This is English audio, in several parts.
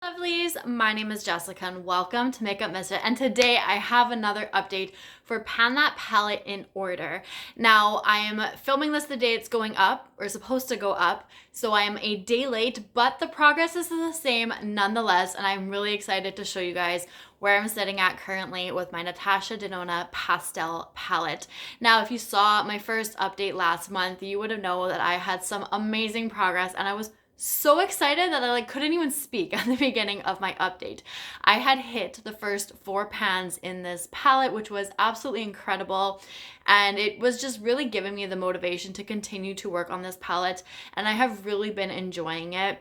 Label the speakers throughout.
Speaker 1: Lovelies, my name is Jessica and welcome to Makeup Misfit, and today I have another update for Pan That Palette in Order. Now I am filming this the day it's going up, or supposed to go up, so I am a day late, but the progress is the same nonetheless, and I'm really excited to show you guys where I'm sitting at currently with my Natasha Denona Pastel palette. Now if you saw my first update last month, you would have known that I had some amazing progress and I was so excited that I couldn't even speak at the beginning of my update. I had hit the first 4 pans in this palette, which was absolutely incredible, and it was just really giving me the motivation to continue to work on this palette, and I have really been enjoying it.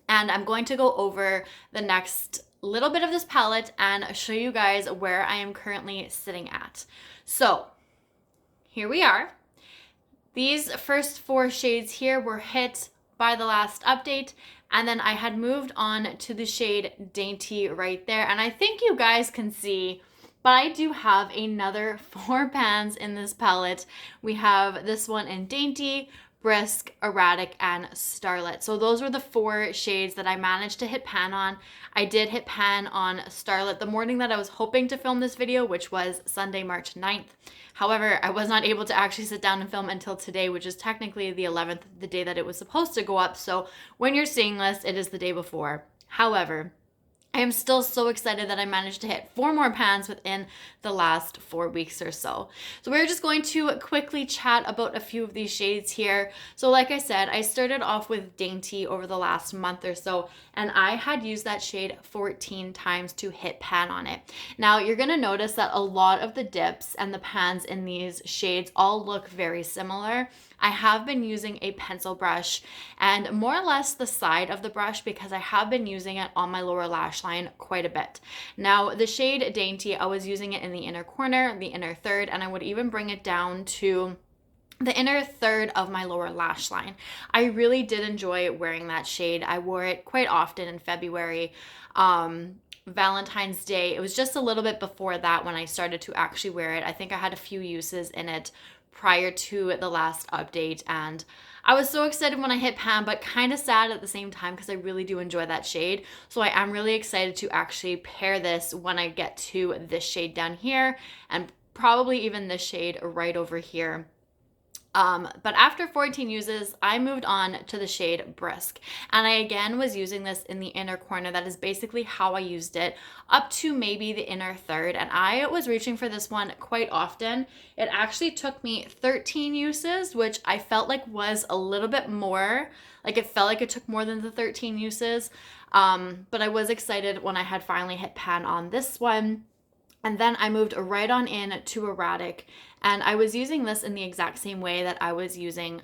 Speaker 1: And I'm going to go over the next little bit of this palette and show you guys where I am currently sitting at. So here we are. These first 4 shades here were hit by the last update, and then I had moved on to the shade Dainty right there, and I think you guys can see, but I do have another 4 pans in this palette. We have this one in Dainty, Brisk, Erratic, and Starlit. So those were the 4 shades that I managed to hit pan on. I did hit pan on Starlit the morning that I was hoping to film this video, which was Sunday, March 9th. However, I was not able to actually sit down and film until today, which is technically the 11th, the day that it was supposed to go up. So when you're seeing this, it is the day before. However, I am still so excited that I managed to hit 4 more pans within the last 4 weeks or so. So we're just going to quickly chat about a few of these shades here. So like I said, I started off with Dainty over the last month or so, and I had used that shade 14 times to hit pan on it. Now you're gonna notice that a lot of the dips and the pans in these shades all look very similar. I have been using a pencil brush and more or less the side of the brush because I have been using it on my lower lash line quite a bit. Now the shade Dainty, I was using it in the inner corner, the inner third, and I would even bring it down to the inner third of my lower lash line. I really did enjoy wearing that shade. I wore it quite often in February. Valentine's Day. It was just a little bit before that when I started to actually wear it. I think I had a few uses in it prior to the last update, and I was so excited when I hit pan, but kind of sad at the same time because I really do enjoy that shade. So I am really excited to actually pair this when I get to this shade down here, and probably even this shade right over here. But after 14 uses, I moved on to the shade Brisk. And I again was using this in the inner corner. That is basically how I used it up to maybe the inner third. And I was reaching for this one quite often. It actually took me 13 uses, which I felt like was a little bit more. Like it felt like it took more than the 13 uses. But I was excited when I had finally hit pan on this one. And then I moved right on in to Erratic, and I was using this in the exact same way that I was using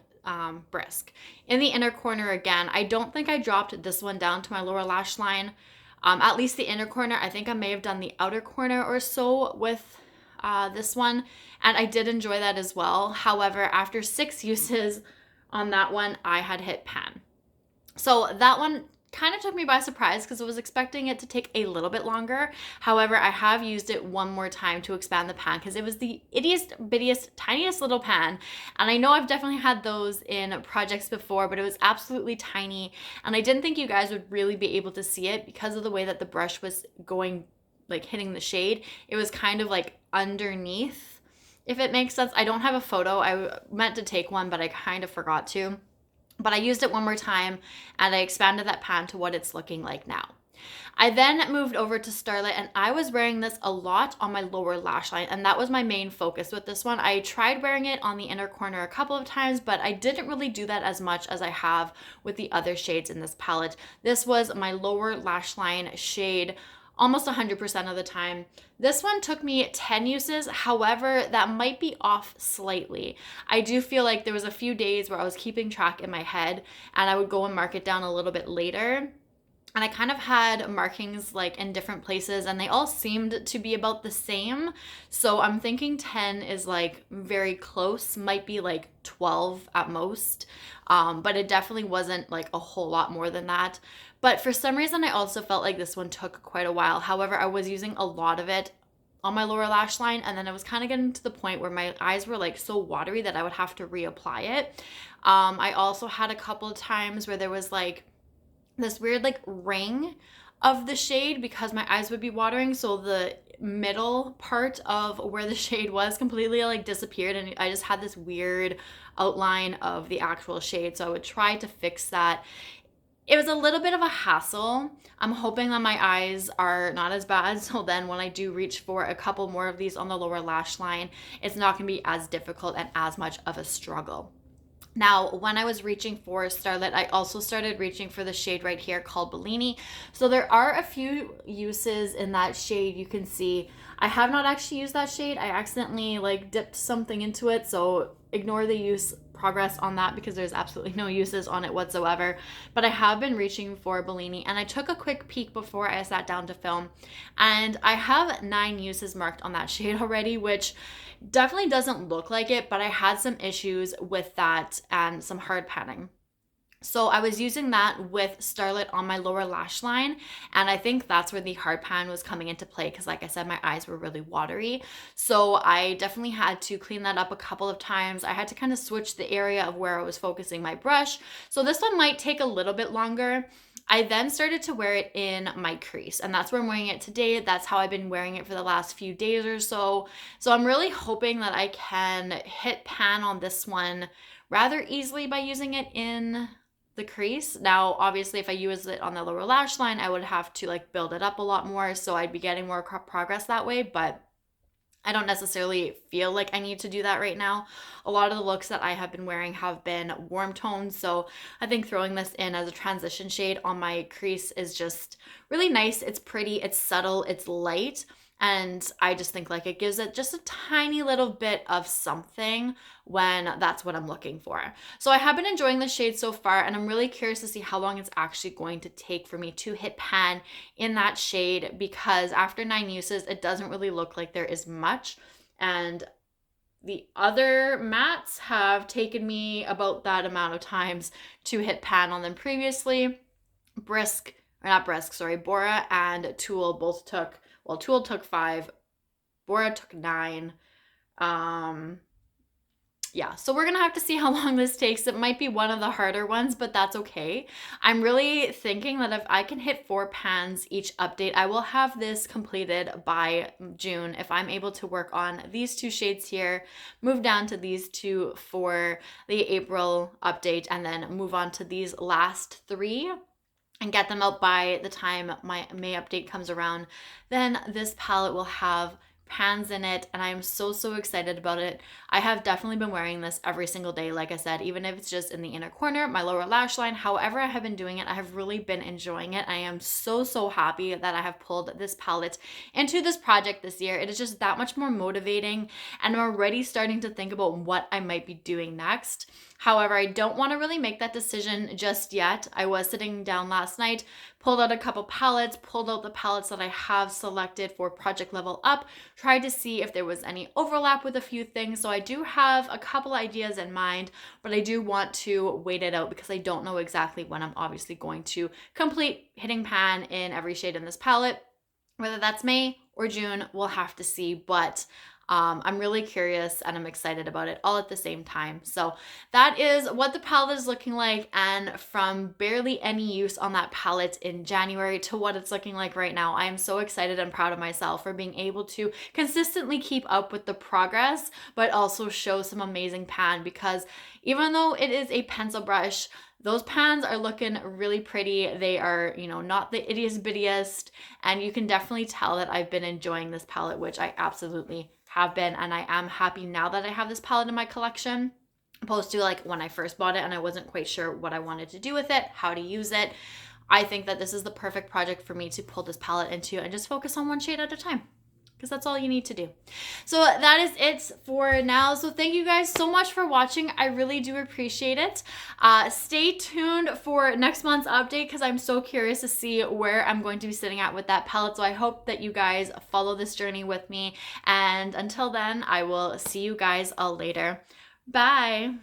Speaker 1: Brisk. In the inner corner again, I don't think I dropped this one down to my lower lash line, at least the inner corner. I think I may have done the outer corner or so with this one, and I did enjoy that as well. However, after 6 uses on that one, I had hit pan. So that one kind of took me by surprise because I was expecting it to take a little bit longer. However, I have used it one more time to expand the pan because it was the ittiest, bittiest, tiniest little pan. And I know I've definitely had those in projects before, but it was absolutely tiny. And I didn't think you guys would really be able to see it because of the way that the brush was going, like hitting the shade. It was kind of like underneath, if it makes sense. I don't have a photo. I meant to take one, but I kind of forgot to. But I used it one more time and I expanded that pan to what it's looking like now. I then moved over to Starlit, and I was wearing this a lot on my lower lash line, and that was my main focus with this one. I tried wearing it on the inner corner a couple of times, but I didn't really do that as much as I have with the other shades in this palette. This was my lower lash line shade almost 100% of the time. This one took me 10 uses. However, that might be off slightly. I do feel like there was a few days where I was keeping track in my head and I would go and mark it down a little bit later. And I kind of had markings like in different places and they all seemed to be about the same. So I'm thinking 10 is like very close, might be like 12 at most. But it definitely wasn't like a whole lot more than that. But for some reason, I also felt like this one took quite a while. However, I was using a lot of it on my lower lash line, and then I was kind of getting to the point where my eyes were like so watery that I would have to reapply it. I also had a couple of times where there was like this weird like ring of the shade because my eyes would be watering. So the middle part of where the shade was completely like disappeared, and I just had this weird outline of the actual shade. So I would try to fix that. It was a little bit of a hassle. I'm hoping that my eyes are not as bad. So then when I do reach for a couple more of these on the lower lash line, it's not going to be as difficult and as much of a struggle. Now, when I was reaching for Starlit, I also started reaching for the shade right here called Bellini. So there are a few uses in that shade. You can see I have not actually used that shade. I accidentally like dipped something into it. So ignore the use progress on that because there's absolutely no uses on it whatsoever. But I have been reaching for Bellini, and I took a quick peek before I sat down to film, and I have 9 uses marked on that shade already, which definitely doesn't look like it, but I had some issues with that and some hard panning. So I was using that with Starlit on my lower lash line, and I think that's where the hard pan was coming into play because like I said, my eyes were really watery. So I definitely had to clean that up a couple of times. I had to kind of switch the area of where I was focusing my brush. So this one might take a little bit longer. I then started to wear it in my crease, and that's where I'm wearing it today. That's how I've been wearing it for the last few days or so. So I'm really hoping that I can hit pan on this one rather easily by using it in the crease. Now, obviously, if I use it on the lower lash line, I would have to like build it up a lot more, so I'd be getting more progress that way, but I don't necessarily feel like I need to do that right now. A lot of the looks that I have been wearing have been warm tones, so I think throwing this in as a transition shade on my crease is just really nice. It's pretty, it's subtle, it's light, and I just think like it gives it just a tiny little bit of something when that's what I'm looking for. So I have been enjoying the shade so far, and I'm really curious to see how long it's actually going to take for me to hit pan in that shade, because after 9 uses, it doesn't really look like there is much. And the other mattes have taken me about that amount of times to hit pan on them previously. Bora and Tool both took, well, Tool took 5, Bora took 9. Yeah, so we're gonna have to see how long this takes. It might be one of the harder ones, but that's okay. I'm really thinking that if I can hit 4 pans each update, I will have this completed by June. If I'm able to work on these 2 shades here, move down to these 2 for the April update, and then move on to these last 3 and get them out by the time my May update comes around, then this palette will have pans in it, and I'm so excited about it. I have definitely been wearing this every single day, like I said, even if it's just in the inner corner, my lower lash line, however I have been doing it, I have really been enjoying it. I am so happy that I have pulled this palette into this project this year. It is just that much more motivating, and I'm already starting to think about what I might be doing next. However, I don't want to really make that decision just yet. I was sitting down last night, pulled out a couple palettes, pulled out the palettes that I have selected for Project Level Up, tried to see if there was any overlap with a few things. So I do have a couple ideas in mind, but I do want to wait it out because I don't know exactly when I'm obviously going to complete hitting pan in every shade in this palette. Whether that's May or June, we'll have to see, but I'm really curious and I'm excited about it all at the same time. So that is what the palette is looking like, and from barely any use on that palette in January to what it's looking like right now, I am so excited and proud of myself for being able to consistently keep up with the progress, but also show some amazing pan, because even though it is a pencil brush, those pans are looking really pretty. They are, not the ittiest bittiest, and you can definitely tell that I've been enjoying this palette, which I absolutely have been, and I am happy now that I have this palette in my collection, opposed to like when I first bought it and I wasn't quite sure what I wanted to do with it, how to use it. I think that this is the perfect project for me to pull this palette into and just focus on one shade at a time, because that's all you need to do. So that is it for now. So thank you guys so much for watching. I really do appreciate it. Stay tuned for next month's update, because I'm so curious to see where I'm going to be sitting at with that palette. So I hope that you guys follow this journey with me. And until then, I will see you guys all later. Bye.